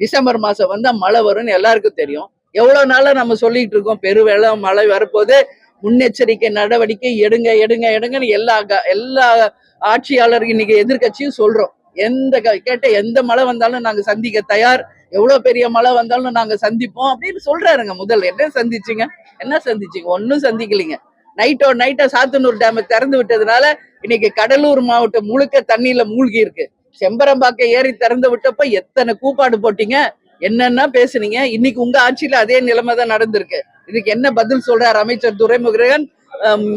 December மாசம் வந்தா மழை வரும்னு எல்லாருக்கும் தெரியும். எவ்வளவு நாளா நம்ம சொல்லிட்டு இருக்கோம், பெருவெள்ளம் மழை வரப்போது, முன்னெச்சரிக்கை நடவடிக்கை எடுங்க எடுங்க எடுங்கன்னு எல்லா ஆட்சியாளர் இன்னைக்கு எதிர்கட்சியும் சொல்றோம். கேட்ட எந்த மழை வந்தாலும் நாங்க சந்திக்க தயார், எவ்வளவு பெரிய மழை வந்தாலும் நாங்க சந்திப்போம் அப்படின்னு சொல்றாருங்க. முதல்ல என்ன சந்திச்சீங்க? ஒன்னும் சந்திக்கலீங்க. நைட்டா சாத்தனூர் டேம் திறந்து விட்டதுனால இன்னைக்கு கடலூர் மாவட்டம் முழுக்க தண்ணியில மூழ்கி இருக்கு. செம்பரம்பாக்க ஏரி திறந்து விட்டப்ப எத்தனை கூப்பாடு போட்டீங்க, என்னன்னா பேசுனீங்க. இன்னைக்கு உங்க ஆட்சியில அதே நிலைமை தான் நடந்திருக்கு. இதுக்கு என்ன பதில் சொல்றாரு அமைச்சர் துரைமுருகன்,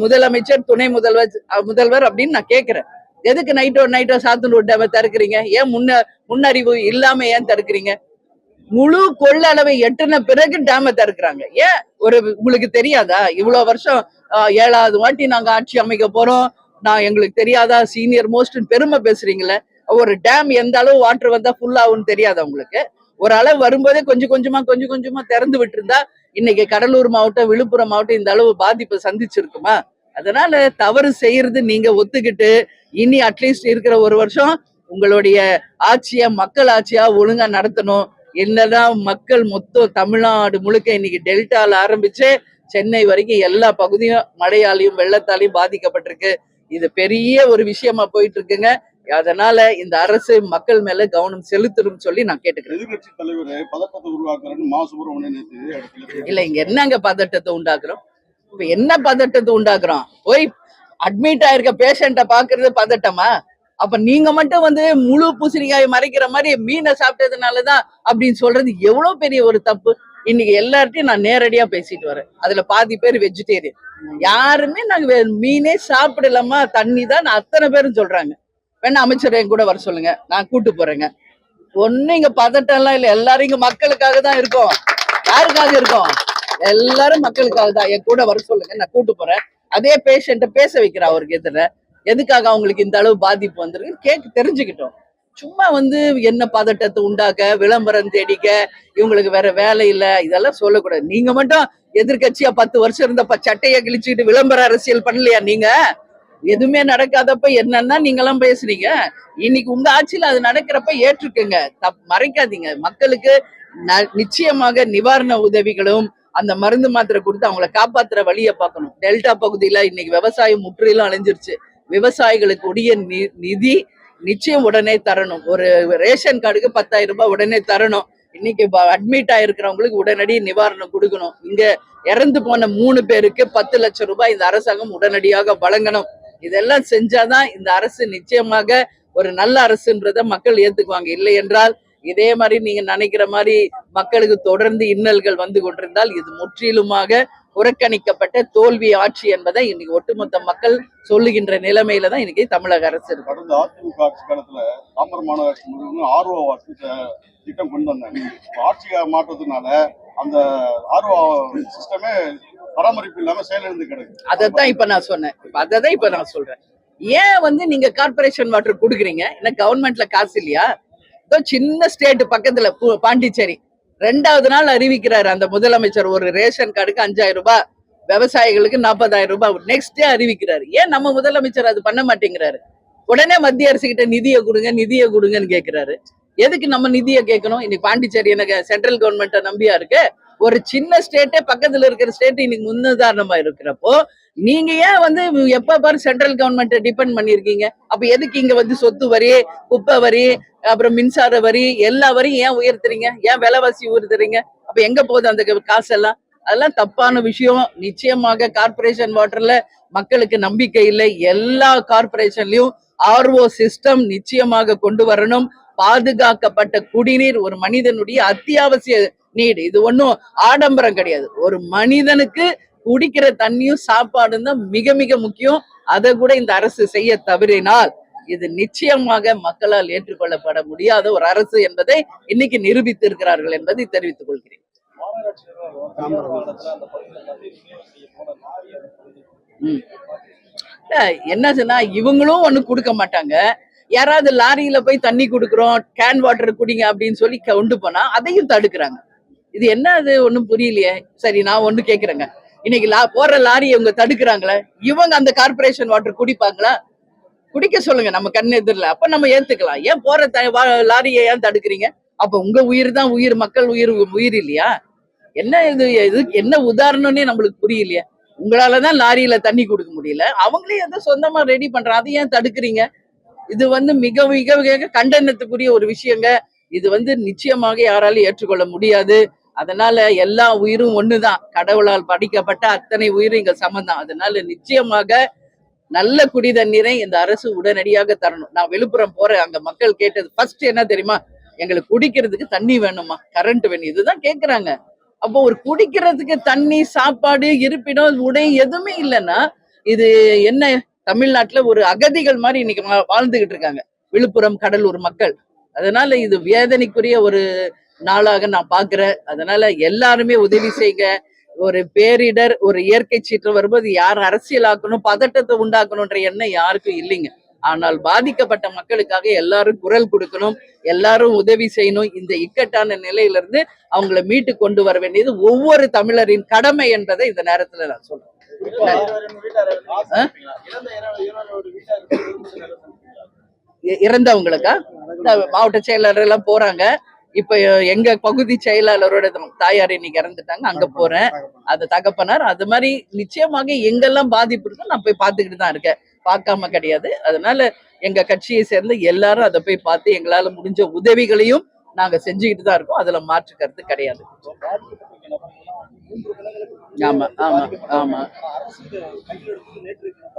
முதலமைச்சர், துணை முதல்வர் அப்படின்னு நான் கேட்கிறேன். எதுக்கு நைட்டோ சாத்தனூர் டேமை தடுக்கிறீங்க? ஏன் முன்னறிவு இல்லாம ஏன் தடுக்கிறீங்க? முழு கொள்ளளவை எட்டுன பிறகு டேமை தடுக்கிறாங்க. ஏன் உங்களுக்கு தெரியாதா? இவ்வளவு வருஷம் 7வது வாட்டி நாங்க ஆட்சி அமைக்க போறோம், எங்களுக்கு தெரியாதா? சீனியர் மோஸ்ட் பெருமை பேசுறீங்களே. ஒரு டேம் எந்த அளவு வாட்டர் வந்தா ஃபுல் ஆகும்னு தெரியாதா உங்களுக்கு? ஒரு அளவு வரும்போதே கொஞ்சம் கொஞ்சமா திறந்து விட்டு இருந்தா இன்னைக்கு கடலூர் மாவட்டம், விழுப்புரம் மாவட்டம் இந்த அளவு பாதிப்பை சந்திச்சிருக்குமா? அதனால தவறு செய்யறது நீங்க ஒத்துக்கிட்டு இனி அட்லீஸ்ட் இருக்கிற ஒரு வருஷம் உங்களுடைய ஆட்சியா மக்கள் ஆட்சியா ஒழுங்கா நடத்தணும். என்னதான் மக்கள் மொத்தம் தமிழ்நாடு முழுக்க இன்னைக்கு டெல்டால ஆரம்பிச்சு சென்னை வரைக்கும் எல்லா பகுதியும் மழையாலையும் வெள்ளத்தாலையும் பாதிக்கப்பட்டிருக்கு. இது பெரிய ஒரு விஷயமா போயிட்டு இருக்குங்க. அதனால இந்த அரசு மக்கள் மேல கவனம் செலுத்தணும் சொல்லி நான் கேட்டுக்கிறேன். எதிர்கட்சி தலைவர் பதட்டத்தை உருவாக்குறேன்னு இல்ல, இங்க என்னங்க பதட்டத்தை உண்டாக்குறோம்? இப்ப என்ன பதட்டத்தை உண்டாக்குறோம்? போய் அட்மிட் ஆயிருக்க பேஷண்ட பாக்குறது பதட்டமா? அப்ப நீங்க மட்டும் முழு பூசணிக்காயை மறைக்கிற மாதிரி மீனை சாப்பிட்டதுனாலதான் அப்படின்னு சொல்றது எவ்வளவு பெரிய ஒரு தப்பு. இன்னைக்கு எல்லார்ட்டையும் நான் நேரடியா பேசிட்டு வரேன். அதுல பாதி பேர் வெஜிடேரியன். யாருமே நாங்க மீனே சாப்பிடலாமா, தண்ணி தான் அத்தனை பேரும் சொல்றாங்க. வேணா அமைச்சர் என் கூட வர சொல்லுங்க, நான் கூட்டு போறேங்க. ஒண்ணு இங்க பதட்டம் எல்லாம் இல்ல, எல்லாரும் இங்க மக்களுக்காக தான் இருக்கோம். யாருக்காக இருக்கோம்? எல்லாரும் மக்களுக்காக தான். என் கூட வர சொல்லுங்க, நான் கூட்டு போறேன். அதே பேஷண்ட பேச வைக்கிறேன் அவருக்கு எதிர. எதுக்காக அவங்களுக்கு இந்த அளவு பாதிப்பு வந்திருக்கு தெரிஞ்சுக்கிட்டோம். சும்மா என்ன பதட்டத்தை உண்டாக்க, விளம்பரம் தேடிக்க, இவங்களுக்கு வேற வேலை இல்ல, இதெல்லாம் சொல்லக்கூடாது. நீங்க மட்டும் எதிர்கட்சியா 10 வருஷம் இருந்தப்ப சட்டையை கிழிச்சுக்கிட்டு விளம்பர அரசியல் பண்ணலையா? நீங்க எதுவுமே நடக்காதப்ப என்னன்னா நீங்க எல்லாம் பேசுறீங்க. இன்னைக்கு உங்க ஆட்சியில அது நடக்கிறப்ப ஏற்றுக்குங்க, மறைக்காதீங்க. மக்களுக்கு நிச்சயமாக நிவாரண உதவிகளும் அந்த மருந்து மாத்திரை கொடுத்து அவங்களை காப்பாத்துற வழியை பார்க்கணும். டெல்டா பகுதியில இன்னைக்கு விவசாயம் முற்றிலும் அழிஞ்சிருச்சு. விவசாயிகளுக்கு உரிய நிதி நிச்சயம் உடனே தரணும். ஒரு ரேஷன் கார்டுக்கு 10,000 ரூபாய் உடனே தரணும். இன்னைக்கு அட்மிட் ஆயிருக்கிறவங்களுக்கு உடனடி நிவாரணம் கொடுக்கணும். இங்க இறந்து போன 3 பேருக்கு 10 லட்சம் ரூபாய் இந்த அரசாங்கம் உடனடியாக வழங்கணும். இதெல்லாம் செஞ்சாதான் இந்த அரசு நிச்சயமாக ஒரு நல்ல அரசுன்றத மக்கள் ஏத்துக்குவாங்க. இல்லை என்றால் இதே மாதிரி நீங்க நினைக்கிற மாதிரி மக்களுக்கு தொடர்ந்து இன்னல்கள் வந்து கொண்டிருந்தால் இது முற்றிலுமாக புறக்கணிக்கப்பட்ட தோல்வி ஆட்சி என்பதை இன்னைக்கு ஒட்டுமொத்த மக்கள் சொல்லுகின்ற நிலைமையில தான் இன்னைக்கு தமிழக அரசு இருக்கு. கடந்த அதிமுக ஆட்சி காலத்துல தாம்பரம் மாநகராட்சி ஆர்ஓ திட்டம் கொண்டு வந்தாங்க. ஆட்சி மாற்றத்தினால அந்த ஆர்ஓ சிஸ்டமே பராமரிப்பு இல்லாம செயலிழந்து கிடக்கு. அதைத்தான் இப்ப நான் சொல்றேன். ஏன் நீங்க கார்பரேஷன் வாட்டர் கொடுக்குறீங்க? என்ன கவர்மெண்ட்ல காசு இல்லையா? சின்ன ஸ்டேட் பக்கத்துல பாண்டிச்சேரி 2வது நாள் அறிவிக்கிறாரு அந்த முதலமைச்சர், ஒரு ரேஷன் கார்டுக்கு 5,000 ரூபாய், விவசாயிகளுக்கு 40,000 ரூபாய் நெக்ஸ்ட் டே அறிவிக்கிறாரு. ஏன் நம்ம முதலமைச்சர் அது பண்ண மாட்டேங்கிறாரு? உடனே மத்திய அரசு கிட்ட நிதியை கொடுங்கன்னு கேட்கிறாரு. எதுக்கு நம்ம நிதியை கேட்கணும்? இன்னைக்கு பாண்டிச்சேரி எனக்கு சென்ட்ரல் கவர்மெண்ட்டை நம்பியா இருக்கு? ஒரு சின்ன ஸ்டேட்டே பக்கத்துல இருக்கிற ஸ்டேட் இன்னைக்கு முன்னுதாரணமா இருக்கிறப்போ நீங்க ஏன் எப்ப பாரு சென்ட்ரல் கவர்மெண்ட்டை டிபெண்ட் பண்ணிருக்கீங்க? அப்ப எதுக்கு இங்க சொத்து வரி, குப்பை வரி, அப்புறம் மின்சார வரி, எல்லா வரியும் ஏன் உயர்த்துறீங்க? ஏன் விலைவாசி உயர்த்துறீங்க? அப்ப எங்க போகுது அந்த காசெல்லாம்? அதெல்லாம் தப்பான விஷயம். நிச்சயமாக கார்பரேஷன் வாட்டர்ல மக்களுக்கு நம்பிக்கை இல்லை. எல்லா கார்பரேஷன்லயும் ஆர்ஓ சிஸ்டம் நிச்சயமாக கொண்டு வரணும். பாதுகாக்கப்பட்ட குடிநீர் ஒரு மனிதனுடைய அத்தியாவசிய நீடு. இது ஒன்றும் ஆடம்பரம் கிடையாது. ஒரு மனிதனுக்கு குடிக்கிற தண்ணியும் சாப்பாடும் தான் மிக மிக முக்கியம். அதை கூட இந்த அரசு செய்ய தவறினால் இது நிச்சயமாக மக்களால் ஏற்றுக்கொள்ளப்பட முடியாத ஒரு அரசு என்பதை இன்னைக்கு நிரூபித்து இருக்கிறார்கள் என்பதை தெரிவித்துக் கொள்கிறேன். என்னதுன்னா இவங்களும் ஒண்ணு கொடுக்க மாட்டாங்க. யாராவது லாரியில போய் தண்ணி குடுக்குறோம், கேன் வாட்டர் குடிங்க அப்படின்னு சொல்லி கொண்டு போனா அதையும் தடுக்கிறாங்க. இது என்ன? அது ஒண்ணும் புரியலையே. சரி, நான் ஒண்ணு கேக்குறேங்க. இன்னைக்கு போற லாரியை இவங்க தடுக்கிறாங்களே, இவங்க அந்த கார்பரேஷன் வாட்டர் குடிப்பாங்களா? குடிக்க சொல்லுங்க நம்ம கண் எதிரில, அப்ப நம்ம ஏத்துக்கலாம். ஏன் போற லாரியை ஏன் தடுக்கிறீங்க? அப்ப உங்க உயிர் தான் உயிர், மக்கள் உயிர் இல்லையா? என்ன இது என்ன உதாரணம்னே நம்மளுக்கு புரியலையே. உங்களாலதான் லாரியில தண்ணி கொடுக்க முடியல, அவங்களே எதை சொந்தமா ரெடி பண்றாங்க, அதை ஏன் தடுக்கிறீங்க? இது மிக மிக மிக கண்டனத்துக்குரிய ஒரு விஷயங்க. இது நிச்சயமாக யாராலும் ஏற்றுக்கொள்ள முடியாது. அதனால எல்லா உயிரும் ஒண்ணுதான், கடவுளால் படைக்கப்பட்ட அத்தனை உயிரும் இங்க சமந்தான். அதனால நிச்சயமாக நல்ல குடி தண்ணீரை இந்த அரசு உடனடியாக தரணும். நான் விழுப்புரம் போறேன், அங்க மக்கள் கேட்டது ஃபர்ஸ்ட் என்ன தெரியுமா? எங்களுக்கு குடிக்கிறதுக்கு தண்ணி வேணுமா, கரண்ட் வேணும், இதுதான் கேக்குறாங்க. அப்போ ஒரு குடிக்கிறதுக்கு தண்ணி, சாப்பாடு, இருப்பிடம், உடை எதுவுமே இல்லைன்னா இது என்ன? தமிழ்நாட்டுல ஒரு அகதிகள் மாதிரி இன்னைக்கு வாழ்ந்துகிட்டு இருக்காங்க விழுப்புரம், கடலூர் மக்கள். அதனால இது வேதனைக்குரிய ஒரு நாளாக நான் பாக்குறேன். அதனால எல்லாருமே உதவி செய்யுங்க. ஒரு பேரிடர், ஒரு இயற்கை சீற்றம் வரும்போது யார் அரசியலாக்கணும், பதட்டத்தை உண்டாக்கணும்ன்ற எண்ணம் யாருக்கும் இல்லைங்க. ஆனால் பாதிக்கப்பட்ட மக்களுக்காக எல்லாரும் குரல் கொடுக்கணும், எல்லாரும் உதவி செய்யணும். இந்த இக்கட்டான நிலையிலிருந்து அவங்களை மீட்டு கொண்டு வர வேண்டியது ஒவ்வொரு தமிழரின் கடமை என்பதை இந்த நேரத்துல நான் சொல்றேன். இறந்தவங்களுக்கா மாவட்ட செயலாளர் எல்லாம் போறாங்க. இப்ப எங்க பகுதி செயலாளரோட தாயார் இன்னைக்கு இறந்துட்டாங்க, அங்க போறேன். அது தகப்பனார். அது மாதிரி நிச்சயமாக எங்கெல்லாம் பாதிப்பு இருக்கோ நான் போய் பார்த்துக்கிட்டு தான் இருக்கேன், பார்க்காம கிடையாது. அதனால எங்க கட்சியை சேர்ந்த எல்லாரும் அதை போய் பார்த்து எங்களால முடிஞ்ச உதவிகளையும் நாங்க செஞ்சுக்கிட்டு தான் இருக்கோம். அதுல மாற்று கருத்து கிடையாது. ஆமா ஆமா ஆமா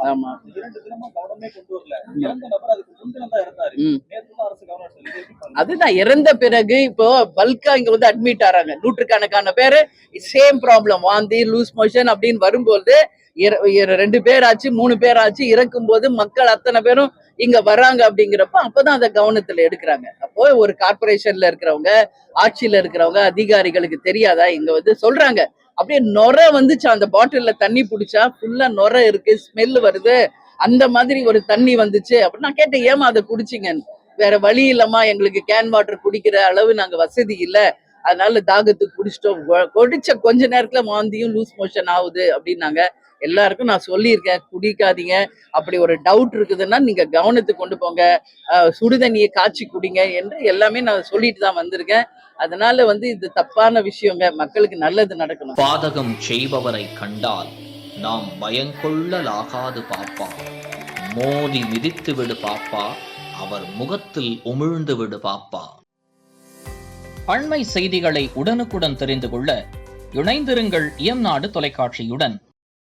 ஆமா. அதுதான் இறந்த பிறகு இப்போ பல்கா இங்க அட்மிட் ஆறாங்க நூற்றுக்கணக்கான பேரு. சேம் ப்ராப்ளம், வாந்தி, லூஸ் மோஷன் அப்படின்னு வரும்போது 2 பேர் ஆச்சு, 3 பேர் ஆச்சு, இறக்கும் போது மக்கள் அத்தனை பேரும் இங்க வர்றாங்க. அப்படிங்கிறப்ப அப்பதான் அதை கவனத்துல எடுக்கிறாங்க. அப்போ ஒரு கார்பரேஷன்ல இருக்கிறவங்க, ஆட்சியில இருக்கிறவங்க, அதிகாரிகளுக்கு தெரியாதா? இங்க சொல்றாங்க அப்படியே நொர வந்துச்சு, அந்த பாட்டில்ல தண்ணி பிடிச்சா ஃபுல்லா நொர இருக்கு, ஸ்மெல் வருது, அந்த மாதிரி ஒரு தண்ணி வந்துச்சு அப்படின்னு நான் கேட்டேன், ஏமா அதை குடிச்சிங்கன்னு. வேற வழி இல்லம்மா, எங்களுக்கு கேன் வாட்டர் குடிக்கிற அளவு நாங்க வசதி இல்லை, அதனால தாகத்துக்கு குடிச்சிட்டோம். குடிச்ச கொஞ்ச நேரத்துல வாந்தியும் லூஸ் மோஷன் ஆகுது அப்படின்னாங்க. எல்லாருக்கும் நான் சொல்லியிருக்கேன், குடிக்காதீங்க. அப்படி ஒரு டவுட் இருக்குதுன்னா நீங்க கவனத்துக்கு கொண்டு போங்க, சுடுதண்ணியை காய்ச்சி குடிங்க என்று எல்லாமே நான் சொல்லிட்டு தான் வந்திருக்கேன். அதனால இது தப்பான விஷயங்க, மக்களுக்கு நல்லது நடக்கணும். பாதகம் செய்பவரை கண்டால் நாம் பயங்கொள்ளலாகாது பாப்பா, மோதி மிதித்து விடு பாப்பா, அவர் முகத்தில் உமிழ்ந்து விடு பாப்பா. அண்மை செய்திகளை உடனுக்குடன் தெரிந்து கொள்ள இணைந்திருங்கள் இயம்நாடு தொலைக்காட்சியுடன்.